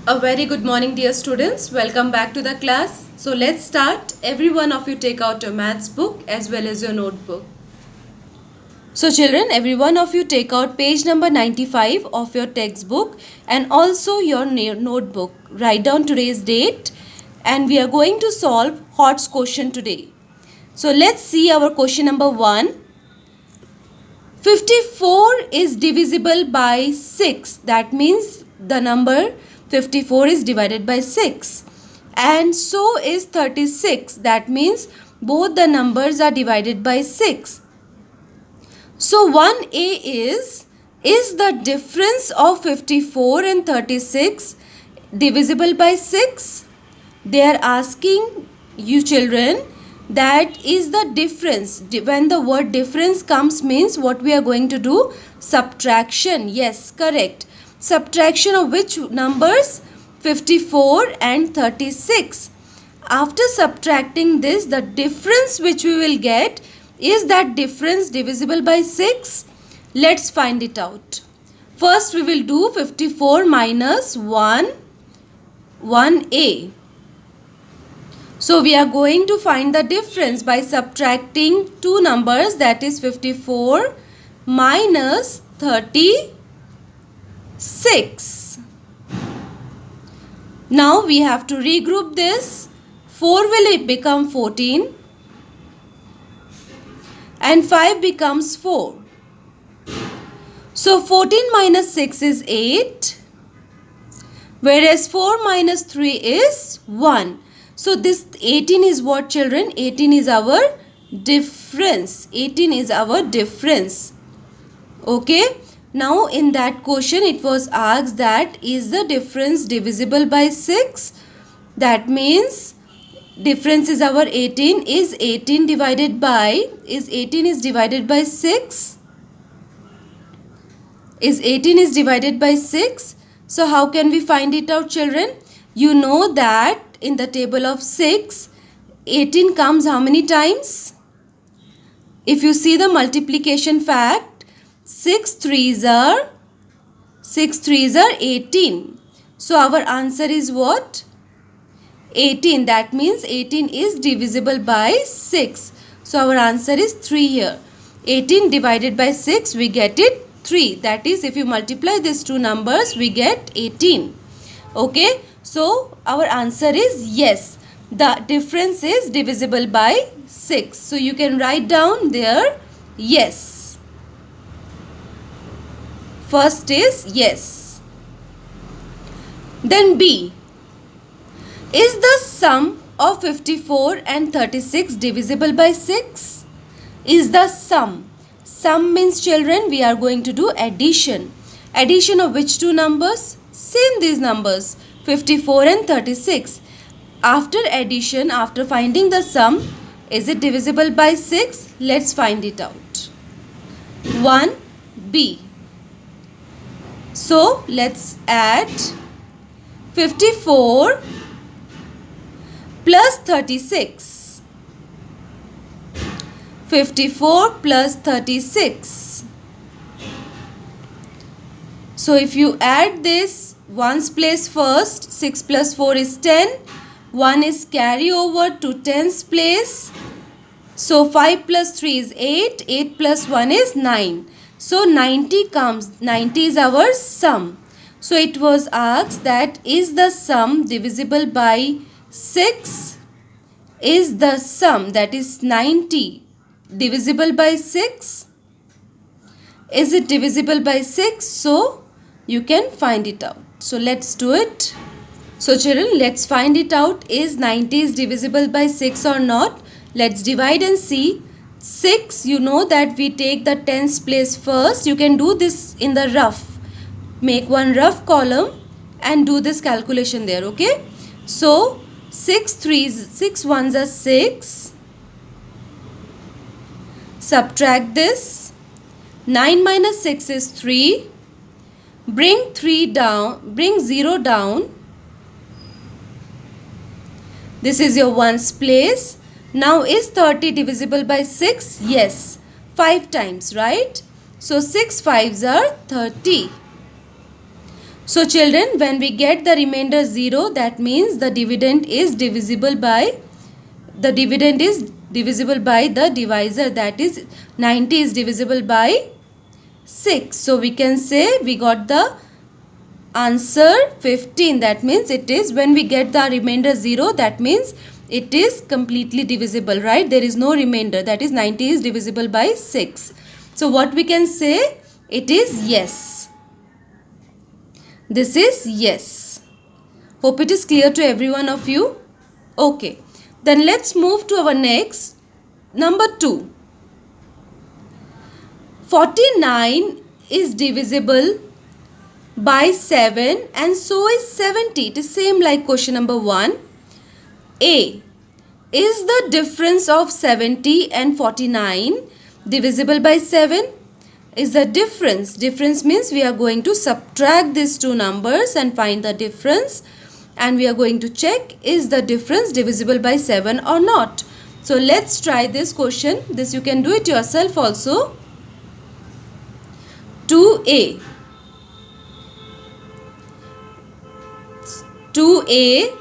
A very good morning, dear students. Welcome back to the class. So let's start. Every one of you take out your maths book as well as your notebook. So children, every one of you take out page number 95 of your textbook and also your notebook. Write down today's date and we are going to solve HOTS question today. So let's see our question number 1. 54 is divisible by 6. That means the number 54 is divided by 6. And so is 36. That means both the numbers are divided by 6. So 1A is the difference of 54 and 36 divisible by 6? They are asking you children that is the difference. When the word difference comes means what we are going to do? Subtraction. Yes, correct. Subtraction of which numbers? 54 and 36. After subtracting this, the difference which we will get, is that difference divisible by 6? Let's find it out. First we will do 54 minus 1A. So we are going to find the difference by subtracting two numbers, that is 54 minus 36. Now we have to regroup this. 4 will become 14 and 5 becomes 4. So 14 minus 6 is 8, whereas 4 minus 3 is 1. So this 18 is what children? 18 is our difference. 18 is our difference. Okay. Now in that question it was asked that is the difference divisible by 6? That means difference is our 18. Is 18 divided by 6? Is 18 is divided by 6? So how can we find it out children? You know that in the table of 6, 18 comes how many times? If you see the multiplication fact, 6 threes are 18. So our answer is what? 18. That means 18 is divisible by 6. So our answer is 3 here. 18 divided by 6, we get it 3. That is, if you multiply these two numbers, we get 18. Okay. So our answer is yes. The difference is divisible by 6. So you can write down there yes. First is yes. Then B. Is the sum of 54 and 36 divisible by 6? Is the sum. Sum means children we are going to do addition. Addition of which two numbers? Same these numbers. 54 and 36. After addition, after finding the sum, is it divisible by 6? Let's find it out. 1B. So let's add 54 plus 36. 54 plus 36. So if you add this, ones place first, 6 plus 4 is 10. 1 is carry over to 10's place. So 5 plus 3 is 8. 8 plus 1 is 9. So 90 comes. 90 is our sum. So it was asked that is the sum divisible by 6? Is the sum, that is 90, divisible by 6? Is it divisible by 6? So you can find it out. So let's do it. So children, let's find it out. Is 90 is divisible by 6 or not? Let's divide and see. 6, you know that we take the tens place first. You can do this in the rough. Make one rough column and do this calculation there. Okay. So 6 ones are 6. Subtract this. 9 minus 6 is 3. Bring 3 down, bring 0 down. This is your ones place. Now is 30 divisible by 6? Yes. 5 times, right? So 6 5s are 30. So children, when we get the remainder 0, that means the dividend is divisible by the divisor, that is 90 is divisible by 6. So we can say we got the answer 15. That means it is, when we get the remainder 0, that means it is completely divisible, right? There is no remainder, that is 90 is divisible by 6. So what we can say? It is yes. This is yes. Hope it is clear to every one of you. Okay. Then let's move to our next, number 2. 49 is divisible by 7 and so is 70. It is same like question number 1. A. Is the difference of 70 and 49 divisible by 7? Is the difference. Difference means we are going to subtract these two numbers and find the difference. And we are going to check, is the difference divisible by 7 or not. So let's try this question. This you can do it yourself also. 2a. 2a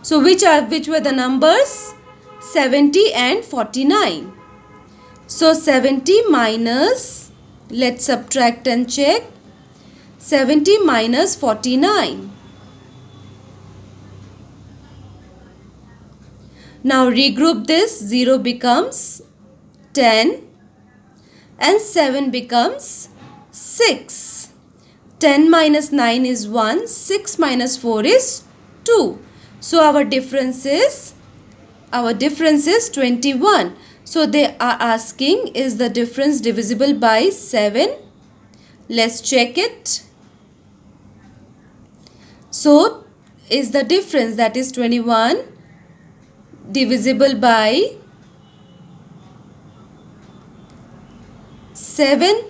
so which were the numbers? 70 and 49. So 70 minus, let's subtract and check. 70 minus 49. Now regroup this. 0 becomes 10 and 7 becomes 6. 10 minus 9 is 1. 6 minus 4 is 2. So our difference is 21. So they are asking, is the difference divisible by 7? Let's check it. So is the difference, that is 21, divisible by 7?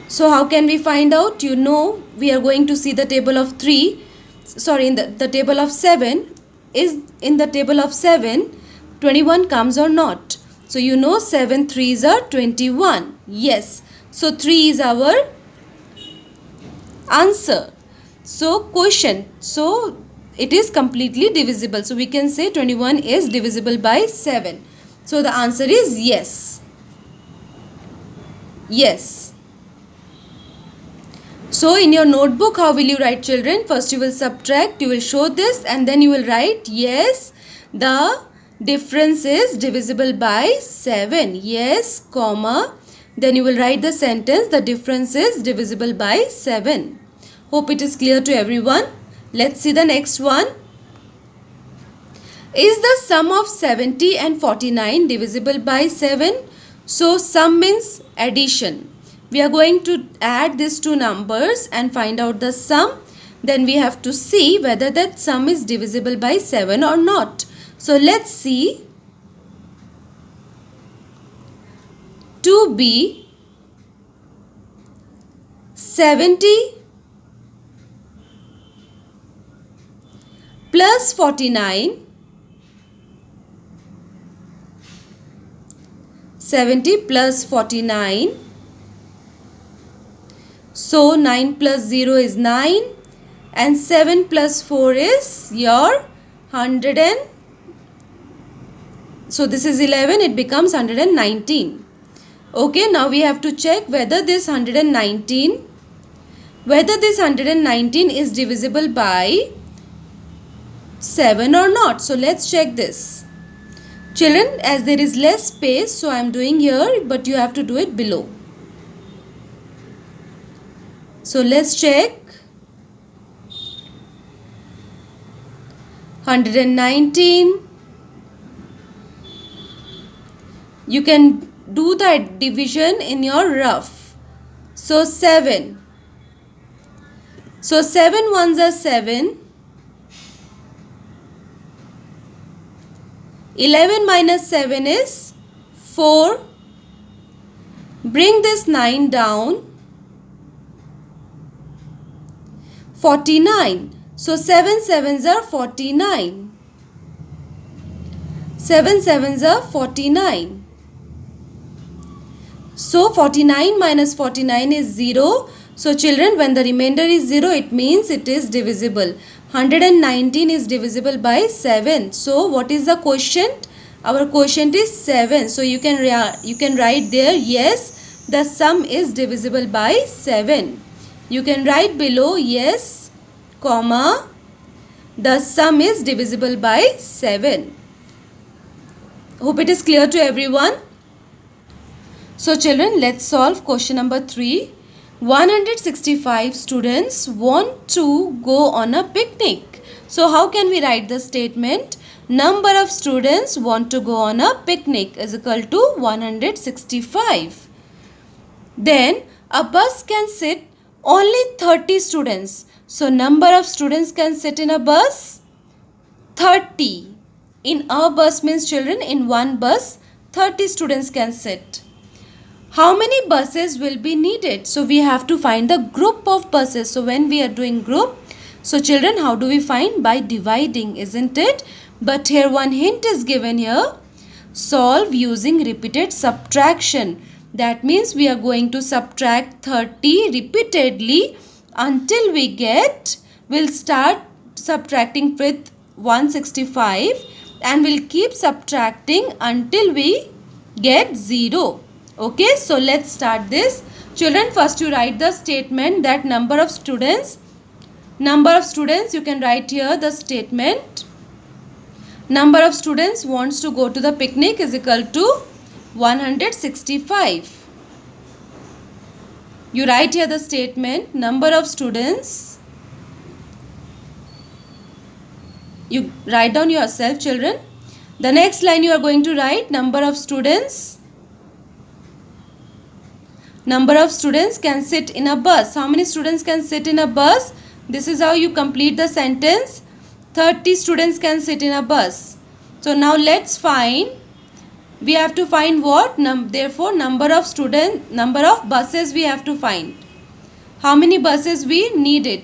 So how can we find out? You know, we are going to see the table of 3. Sorry, in the table of 7. Is in the table of 7 21 comes or not? So you know 7 3s are 21. Yes. So 3 is our answer. So question. So it is completely divisible. So we can say 21 is divisible by 7. So the answer is yes. Yes. So in your notebook, how will you write, children? First you will subtract, you will show this, and then you will write yes, the difference is divisible by 7. Yes, comma. Then you will write the sentence, the difference is divisible by 7. Hope it is clear to everyone. Let's see the next one. Is the sum of 70 and 49 divisible by 7? So sum means addition. We are going to add these two numbers and find out the sum. Then we have to see whether that sum is divisible by 7 or not. So let's see. 2b 70 plus 49. 70 plus 49. So 9 plus 0 is 9 and 7 plus 4 is your 100 and so this is 11, it becomes 119. Okay, now we have to check whether this 119 is divisible by 7 or not. So let's check this. Children, as there is less space, so I am doing here, but you have to do it below. So let's check. 119. You can do the division in your rough. So 7. So 7 ones are 7. 11 minus 7 is 4. Bring this 9 down. 49. So 7 sevens are 49. 7 sevens are 49. So 49 minus 49 is 0. So children, when the remainder is 0, it means it is divisible. 119 is divisible by 7. So what is the quotient? Our quotient is 7. So you can write there, yes, the sum is divisible by 7. You can write below, yes, comma, the sum is divisible by 7. Hope it is clear to everyone. So children, let's solve question number 3. 165 students want to go on a picnic. So how can we write the statement? Number of students want to go on a picnic is equal to 165. Then a bus can sit only 30 students. So number of students can sit in a bus? 30. In a bus means children, in one bus 30 students can sit. How many buses will be needed? So we have to find the group of buses. So when we are doing group, so children, how do we find? By dividing, isn't it? But here one hint is given here. Solve using repeated subtraction. That means we are going to subtract 30 repeatedly until we'll start subtracting with 165 and we'll keep subtracting until we get 0. Okay, so let's start this. Children, first you write the statement that number of students, you can write here the statement. Number of students wants to go to the picnic is equal to 165. You write here the statement, number of students. You write down yourself, children. The next line you are going to write number of students. Number of students can sit in a bus. How many students can sit in a bus? This is how you complete the sentence. 30 students can sit in a bus. So now let's find. We have to find what? Therefore, number of buses we have to find. How many buses we needed?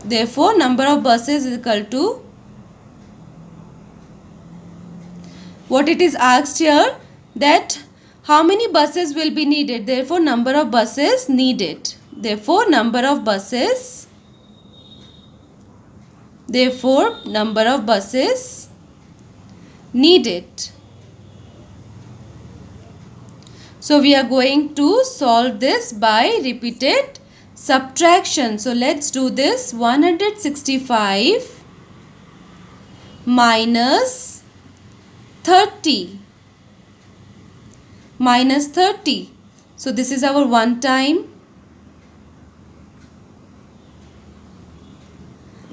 Therefore, number of buses is equal to what it is asked here, that how many buses will be needed? Therefore, number of buses needed. Therefore, number of buses needed. So, we are going to solve this by repeated subtraction. So, let's do this. 165 minus 30. Minus 30. So this is our one time.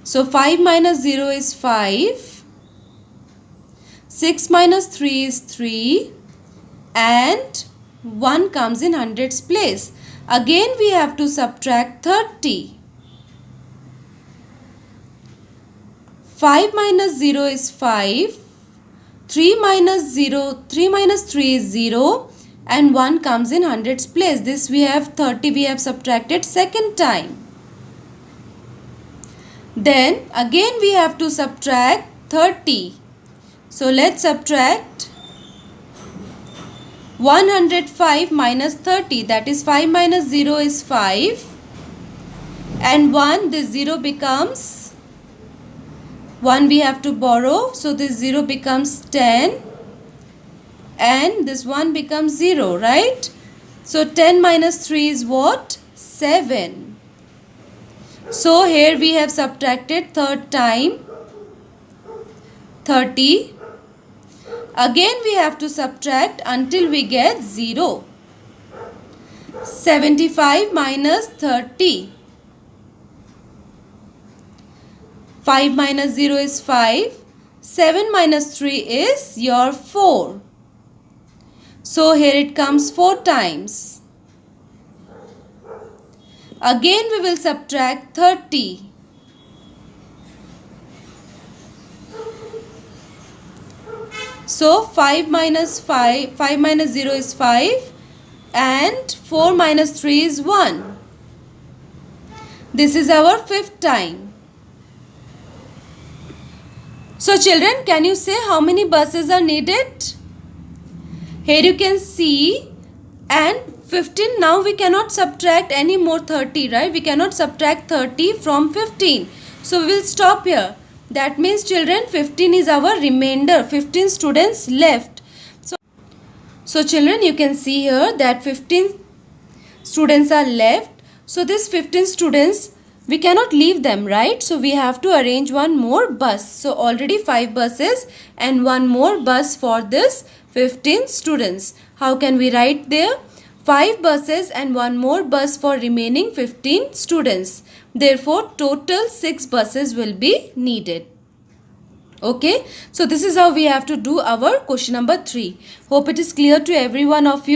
So 5 minus 0 is 5. 6 minus 3 is 3. And 1 comes in hundreds place. Again we have to subtract 30. 5 minus 0 is 5. 3 minus 3 is 0. And 1 comes in hundreds place. This we have 30 we have subtracted second time. Then again we have to subtract 30. So let's subtract 105 minus 30. That is 5 minus 0 is 5. And 1, this 0 becomes 1 we have to borrow. So this 0 becomes 10. And this 1 becomes 0, right? So 10 minus 3 is what? 7. So here we have subtracted third time 30. Again we have to subtract until we get 0. 75 minus 30. 5 minus 0 is 5. 7 minus 3 is your 4. So here it comes 4 times. Again we will subtract 30. So 5 minus 0 is 5 and 4 minus 3 is 1. This is our fifth time. So children, can you say how many buses are needed? Here you can see, and 15, now we cannot subtract any more 30, right? We cannot subtract 30 from 15. So we will stop here. That means children, 15 is our remainder. 15 students left. So children, you can see here that 15 students are left. So this 15 students, we cannot leave them, right? So we have to arrange one more bus. So already 5 buses and one more bus for this 15 students. How can we write there? 5 buses and one more bus for remaining 15 students. Therefore, total 6 buses will be needed. Okay, so this is how we have to do our question number 3. Hope it is clear to every one of you.